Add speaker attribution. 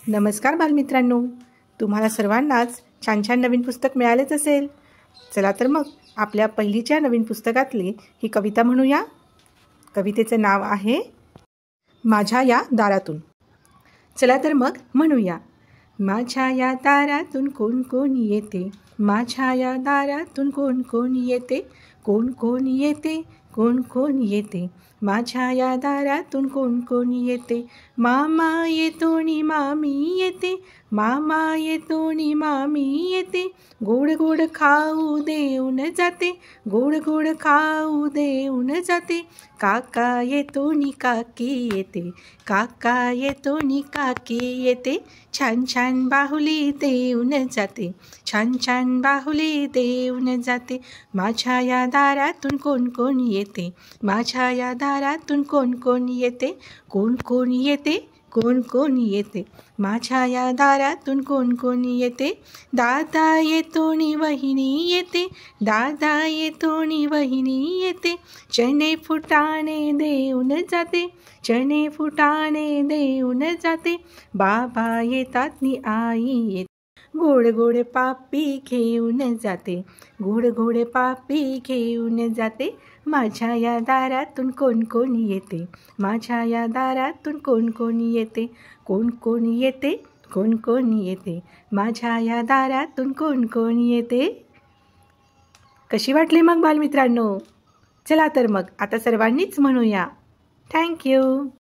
Speaker 1: नमस्कार बालमित्रांनो, तुम्हाला सर्वांनाच छान छान नवीन पुस्तक मिळालेच असेल. चला तर मग आपल्या पहिलीच्या नवीन पुस्तकातली ही कविता म्हणूया. कवितेचं नाव आहे माझ्या या दारातून. चला तर मग म्हणूया. माझ्या या दारातून कोण कोण येते, माझ्या या दारातून कोण कोण येते, कोण कोण येते, कोण कोण येते, माझ्या या दारातून कोण कोण येते. मामा येतो नी मामी येते, मामा येतो नी मामी येते, गोड गोड खाऊ देऊन जाते, गोड गोड खाऊ देऊन जाते. काका येतो नी काकी येते, काका येतो नी काकी येते, छान छान बाहुली देऊन जाते, छान छान बाहुली देऊन जाते. माझ्या या दारातून कोण कोण येते, माझ्या या दारातून कोण कोण येते, कोण कोण येते, कोण कोण येते, माझ्या या दारातून कोण कोण येते. दादा येतो नी वहिनी येते, दादा येतो नी वहिनी येते, चणे फुटाणे देऊन जाते, चणे फुटाणे देऊन जाते. बाबा येतात नी आई येते, गोड गोड पापी घेऊन जाते, गोड गोड पापी घेऊन जाते. माझ्या या दारातून कोण कोण येते, माझ्या या दारातून कोण कोण येते, कोण कोण येते, कोण कोण येते, माझ्या या दारातून कोण कोण येते. कशी वाटली मग बालमित्रांनो? चला तर मग आता सर्वांनीच म्हणूया. थँक्यू.